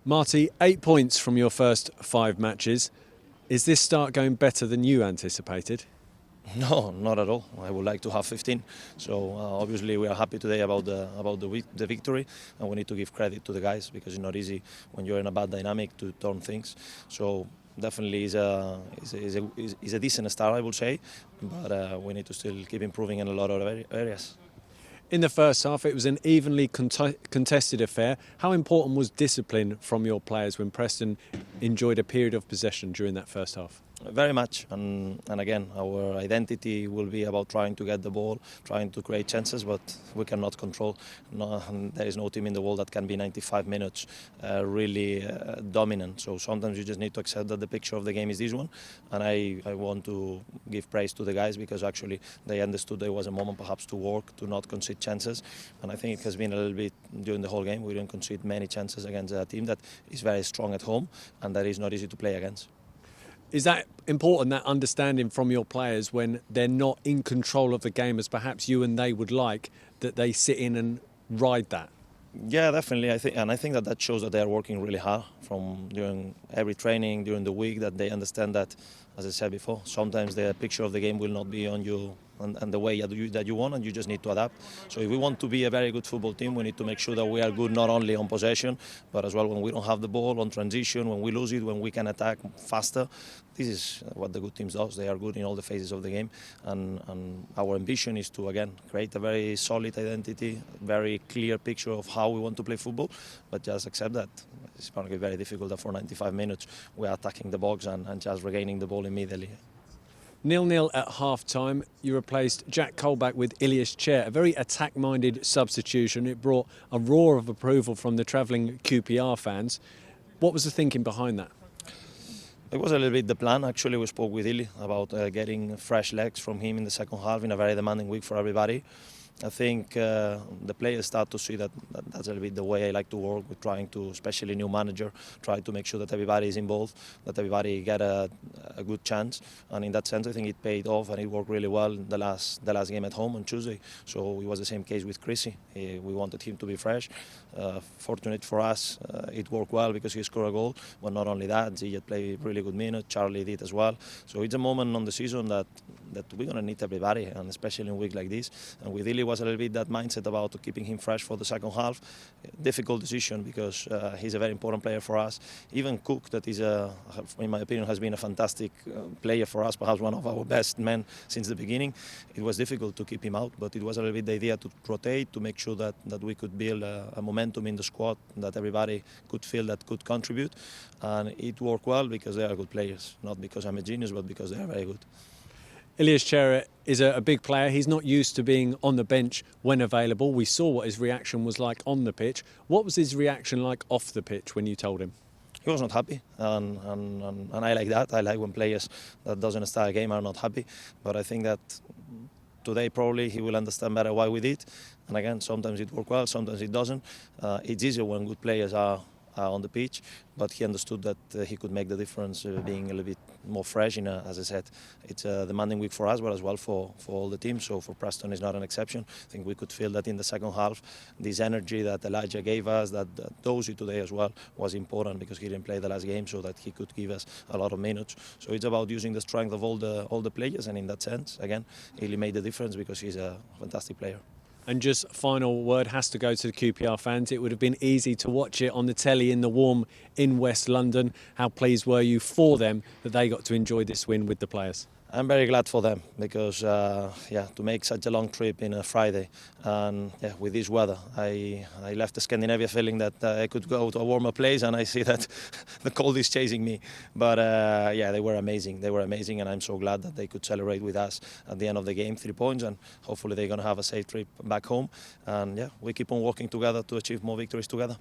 Martí, 8 points from your first 5 matches. Is this start going better than you anticipated? No, not at all. I would like to have 15. So obviously we are happy today about the victory, and we need to give credit to the guys because it's not easy when you're in a bad dynamic to turn things. So definitely is a decent start, I would say, but we need to still keep improving in a lot of areas. In the first half, it was an evenly contested affair. How important was discipline from your players when Preston enjoyed a period of possession during that first half? Very much, and again, our identity will be about trying to get the ball, trying to create chances, but we cannot control. No, there is no team in the world that can be 95 minutes really dominant. So sometimes you just need to accept that the picture of the game is this one, and I want to give praise to the guys because actually they understood there was a moment perhaps to work, to not concede chances, and I think it has been a little bit during the whole game. We didn't concede many chances against a team that is very strong at home and that is not easy to play against. Is that important, that understanding from your players when they're not in control of the game as perhaps you and they would like, that they sit in and ride that? Yeah, definitely. I think that shows that they are working really hard from during every training, during the week, that they understand that, as I said before, sometimes the picture of the game will not be on you and the way that you want, and you just need to adapt. So if we want to be a very good football team, we need to make sure that we are good not only on possession, but as well when we don't have the ball, on transition, when we lose it, when we can attack faster. This is what the good teams do. They are good in all the phases of the game, and our ambition is to, again, create a very solid identity, very clear picture of how we want to play football, but just accept that it's going to be very difficult that for 95 minutes we are attacking the box and just regaining the ball immediately. 0-0 at half-time. You replaced Jack Colback with Ilias Chair, a very attack-minded substitution. It brought a roar of approval from the travelling QPR fans. What was the thinking behind that? It was a little bit the plan. Actually, we spoke with Ili about getting fresh legs from him in the second half in a very demanding week for everybody. I think the players start to see that that's a little bit the way I like to work with trying to, especially new manager, try to make sure that everybody is involved, that everybody get a good chance. And in that sense, I think it paid off and it worked really well in the last game at home on Tuesday. So it was the same case with Chrissy. We wanted him to be fresh. Fortunate for us, it worked well because he scored a goal. But not only that, Ziyech played really good minutes. Charlie did as well. So it's a moment on the season that we're going to need everybody, and especially in a week like this. And with Ili was a little bit that mindset about keeping him fresh for the second half. Difficult decision because he's a very important player for us. Even Cook, that is, in my opinion, has been a fantastic player for us, perhaps one of our best men since the beginning. It was difficult to keep him out, but it was a little bit the idea to rotate, to make sure that we could build a momentum in the squad, that everybody could feel that could contribute. And it worked well because they are good players, not because I'm a genius, but because they are very good. Ilias Chair is a big player. He's not used to being on the bench when available. We saw what his reaction was like on the pitch. What was his reaction like off the pitch when you told him? He was not happy, and I like that. I like when players that doesn't start a game are not happy. But I think that today probably he will understand better why we did. And again, sometimes it works well, sometimes it doesn't. It's easier when good players are on the pitch, but he understood that he could make the difference being a little bit more fresh. As I said, it's a demanding week for us, but as well for all the teams. So for Preston is not an exception. I think we could feel that in the second half, this energy that Elijah gave us, that Dozy today as well, was important because he didn't play the last game, so that he could give us a lot of minutes. So it's about using the strength of all the players, and in that sense, again, he made the difference because he's a fantastic player. And just final word has to go to the QPR fans. It would have been easy to watch it on the telly in the warm in West London. How pleased were you for them that they got to enjoy this win with the players? I'm very glad for them because, to make such a long trip in a Friday and with this weather, I left Scandinavia feeling that I could go to a warmer place, and I see that the cold is chasing me. But they were amazing. They were amazing, and I'm so glad that they could celebrate with us at the end of the game, 3 points, and hopefully they're going to have a safe trip back home. And we keep on working together to achieve more victories together.